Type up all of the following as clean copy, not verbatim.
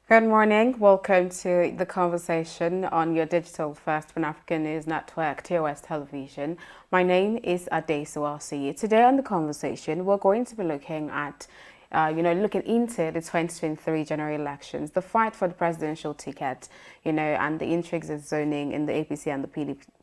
Good morning. Welcome to the conversation on your digital first Pan-African News Network, TOS Television. My name is Adesu Alsi. Today on the conversation, we're going to be looking at, looking into the 2023 general elections, the fight for the presidential ticket, and the intrigues of zoning in the APC and the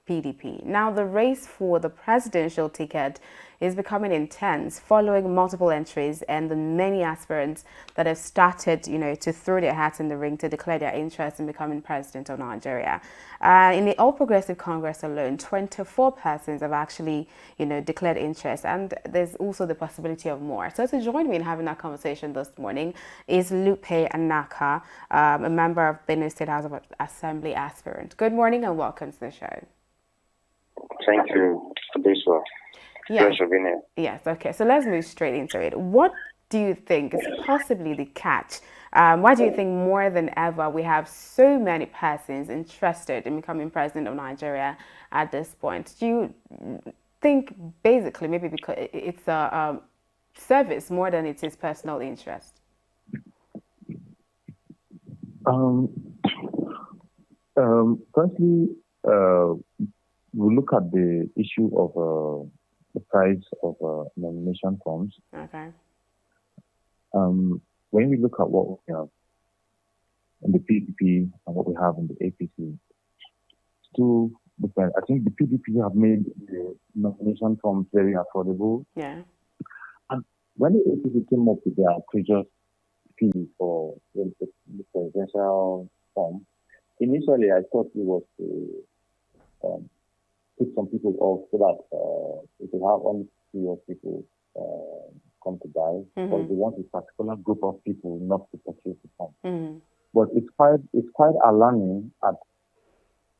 PDP. Now, the race for the presidential ticket is becoming intense following multiple entries and the many aspirants that have started, to throw their hats in the ring to declare their interest in becoming president of Nigeria. In the All Progressive Congress alone, 24 persons have actually, declared interest, and there's also the possibility of more. So to join me in having that conversation this morning is Lupe Anaka, a member of Benue State House of Assembly aspirant. Good morning and welcome to the show. Thank you, Adeswa. Yes. Pleasure being here. Yes, okay. So let's move straight into it. What do you think is possibly the catch? Why do you think more than ever we have so many persons interested in becoming president of Nigeria at this point? Do you think basically maybe because it's a service more than it is personal interest? Firstly, we look at the issue of the price of nomination forms. Okay. When we look at what we have in the PDP and what we have in the APC, two different. I think the PDP have made the nomination forms very affordable. Yeah. And when the APC came up with their previous fee for the presidential form, initially I thought it was to put some people off so that it will have only few people come to buy, or they want a particular group of people not to purchase the form. But it's quite alarming at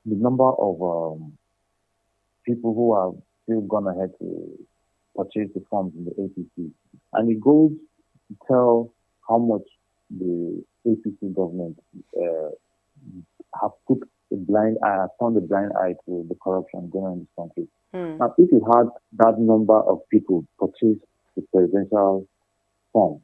the number of people who have still gone ahead to purchase the forms in the APC, and it goes to tell how much the APC government have put a blind eye, turned a blind eye to the corruption going on in this country. Now, if you had that number of people purchase the presidential form,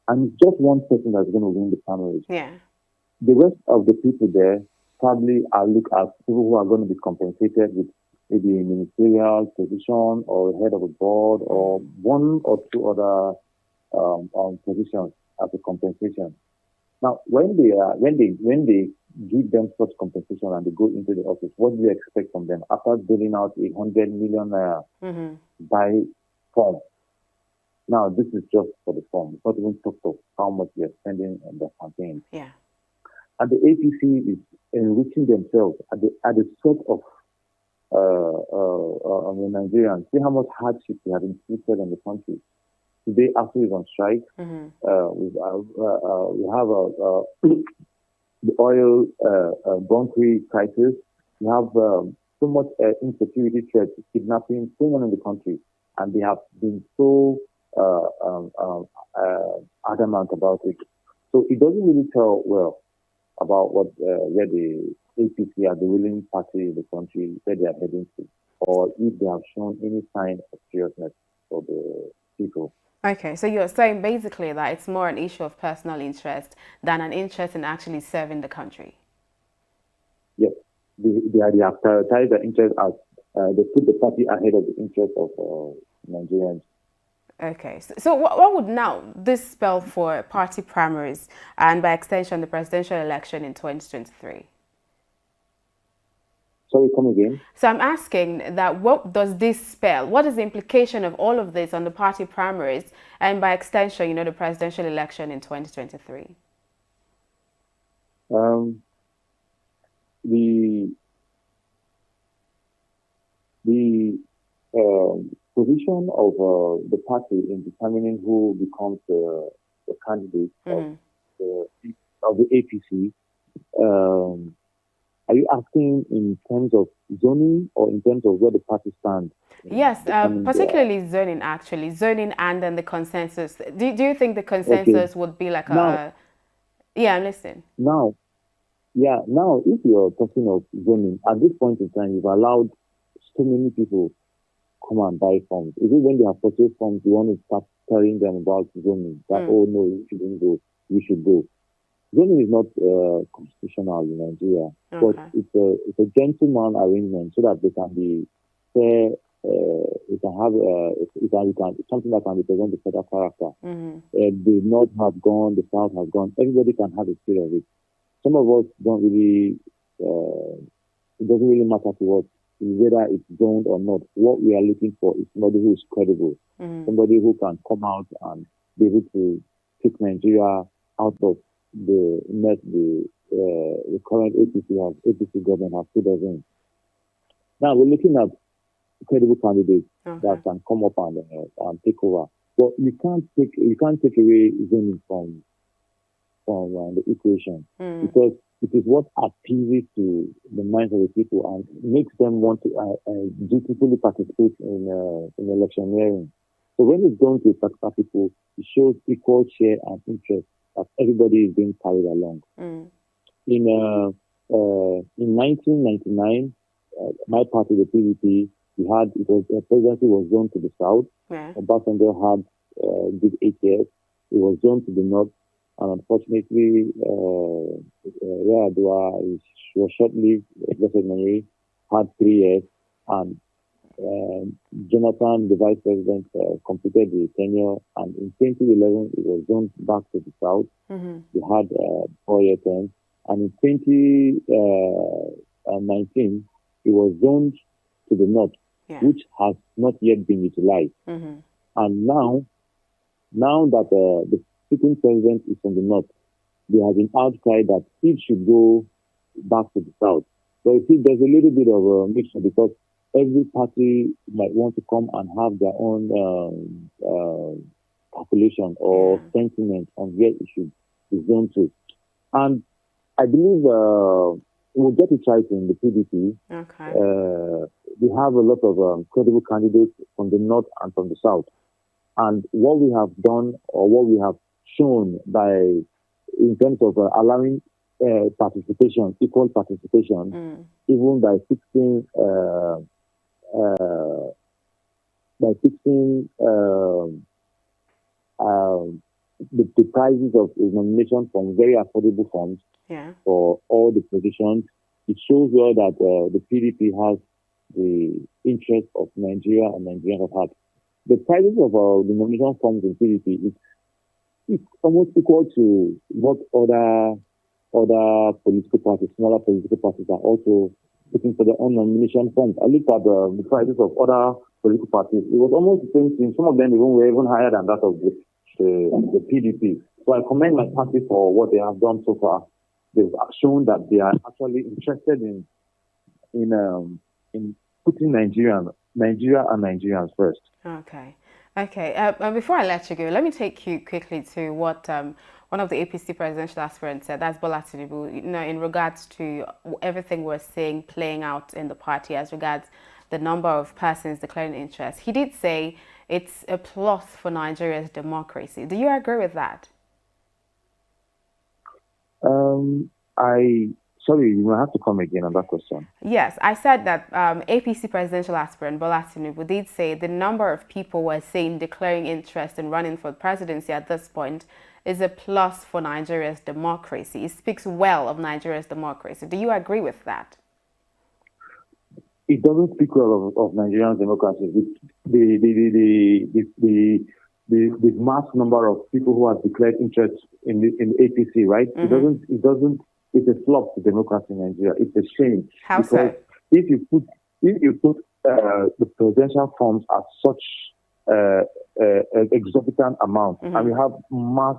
and it's just one person that's going to win the primaries, the rest of the people there probably are looked at people who are going to be compensated with maybe a ministerial position or head of a board or one or two other positions as a compensation. Now, when they give them such compensation and they go into the office, what do you expect from them after billing out 100 million naira by form? Now, this is just for the form. It's not even talked of how much they are spending on their campaign. Yeah. And the APC is enriching themselves at the sort of the Nigerians. See how much hardship they have inflicted on the country. Today, ASU is on strike. We have the oil bunkering crisis. We have so much insecurity threats, kidnapping going on in the country, and they have been so adamant about it. So it doesn't really tell well about what where the APC are the ruling party in the country, where they are heading to, or if they have shown any sign of seriousness for the people. Okay, so you're saying basically that it's more an issue of personal interest than an interest in actually serving the country. Yes, they have prioritized the interest as they put the party ahead of the interest of Nigerians. Okay, so what would now this spell for party primaries and by extension the presidential election in 2023? Sorry, come again. So I'm asking that what does this spell? What is the implication of all of this on the party primaries and by extension, the presidential election in 2023? The position of the party in determining who becomes the candidate of the APC. Are you asking in terms of zoning or in terms of where the party stands? Yes, particularly zoning, actually. Zoning and then the consensus. Do you think the consensus would be like Yeah, I'm listening. Now, if you're talking of zoning, at this point in time, you've allowed so many people come and buy forms. Is it when they have purchased forms, you want to start telling them about zoning? That, oh no, you shouldn't go, you should go. zoning is not constitutional in Nigeria, but Okay. it's a gentleman arrangement so that they can be fair. You can have you can something that can represent the federal character. The North have gone, the South has gone. Everybody can have a feel of it. Some of us don't really. It doesn't really matter to us whether it's zoned or not. What we are looking for is somebody who is credible, somebody who can come out and be able to take Nigeria out of the net the current APC government has put us in. Now we're looking at credible candidates that can come up and take over. But you can't take away zoning from the equation because it is what appeals to the minds of the people and makes them want to dutifully participate in electioneering. So when it's going to particular people, it shows equal share and interest that everybody is being carried along. In 1999, my party, the PDP, the presidency was zoned to the south. Obasanjo had did 8 years. It was zoned to the north. And unfortunately, Yaradua was short-lived, blessed memory, had 3 years, and Jonathan, the vice president, completed the tenure, and in 2011, it was zoned back to the south. They had 4-year term, and in 2019, it was zoned to the north, which has not yet been utilized. And now that the sitting president is from the north, there has been outcry that it should go back to the south. So you see, there's a little bit of a mixture because every party might want to come and have their own calculation or sentiment on where it should be zoned to. And I believe we'll get it right in the PDP. We have a lot of credible candidates from the north and from the south. And what we have done or what we have shown in terms of allowing participation, equal participation, even by fixing the prices of nomination from very affordable funds for all the positions. It shows well that the PDP has the interest of Nigeria and Nigerians at heart. The prices of the nomination forms in PDP is almost equal to what other political parties, smaller political parties are also looking for their own nomination forms. I looked at the prices of other political parties. It was almost the same thing. Some of them were even higher than that of the PDP. So I commend my party for what they have done so far. They've shown that they are actually interested in putting Nigeria and Nigerians first. Okay. Before I let you go, let me take you quickly to what one of the APC presidential aspirants said. That's Bola Tinubu. In regards to everything we're seeing playing out in the party as regards the number of persons declaring interest, he did say it's a plus for Nigeria's democracy. Do you agree with that? Sorry, you will have to come again on that question. Yes, I said that APC presidential aspirant Bola Tinubu did say the number of people we're seeing declaring interest in running for the presidency at this point is a plus for Nigeria's democracy. It speaks well of Nigeria's democracy. Do you agree with that? It doesn't speak well of Nigeria's democracy. The mass number of people who have declared interest in APC, right? It doesn't. It's a flop to democracy in Nigeria. It's a shame. How so? If you put the presidential forms at such exorbitant amount, and we have mass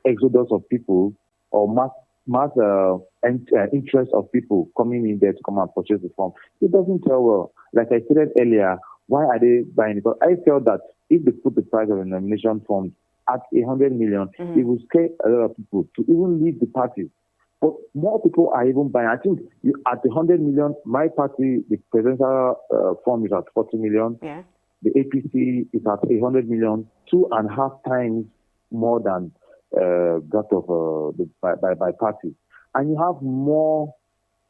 exodus of people or mass interest of people coming in there to come and purchase the form, it doesn't tell well. Like I said earlier, why are they buying it? Because I felt that if they put the price of the nomination forms at 100 million, it will scare a lot of people to even leave the party. But more people are even buying. I think at 100 million, my party, the presidential form is at 40 million. Yeah. The APC is at 100 million, 2.5 times more than that of by party. And you have more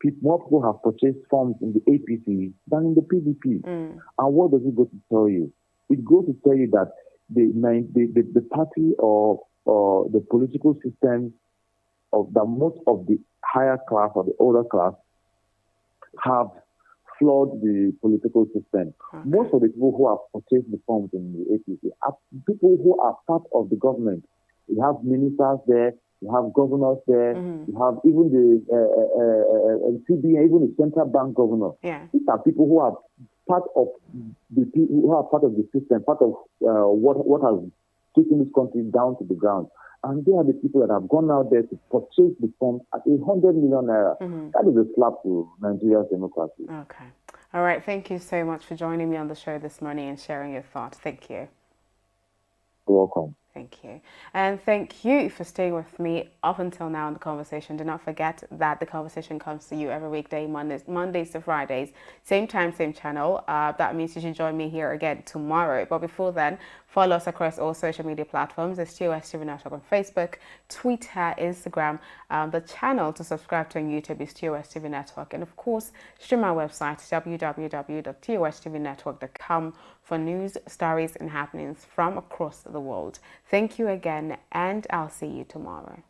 people have purchased forms in the APC than in the PDP. And what does it go to tell you? It goes to tell you that the party or the political system most of the higher class or the older class have flawed the political system. Okay. Most of the people who have purchased the forms in the APC are people who are part of the government. You have ministers there, you have governors there, you have even the CBN, even the central bank governor. Yeah. These are people who are part of the system, part of what has taken this country down to the ground. And they are the people that have gone out there to purchase the forms at 100 million naira. That is a slap to Nigeria's democracy. Okay. All right. Thank you so much for joining me on the show this morning and sharing your thoughts. Thank you. You're welcome. Thank you. And thank you for staying with me up until now in the conversation. Do not forget that the conversation comes to you every weekday, Mondays to Fridays, same time, same channel. That means you should join me here again tomorrow. But before then, follow us across all social media platforms. It's TOS TV Network on Facebook, Twitter, Instagram. The channel to subscribe to on YouTube is TOS TV Network. And of course, stream our website, www.tostvnetwork.com, for news, stories, and happenings from across the world. Thank you again, and I'll see you tomorrow.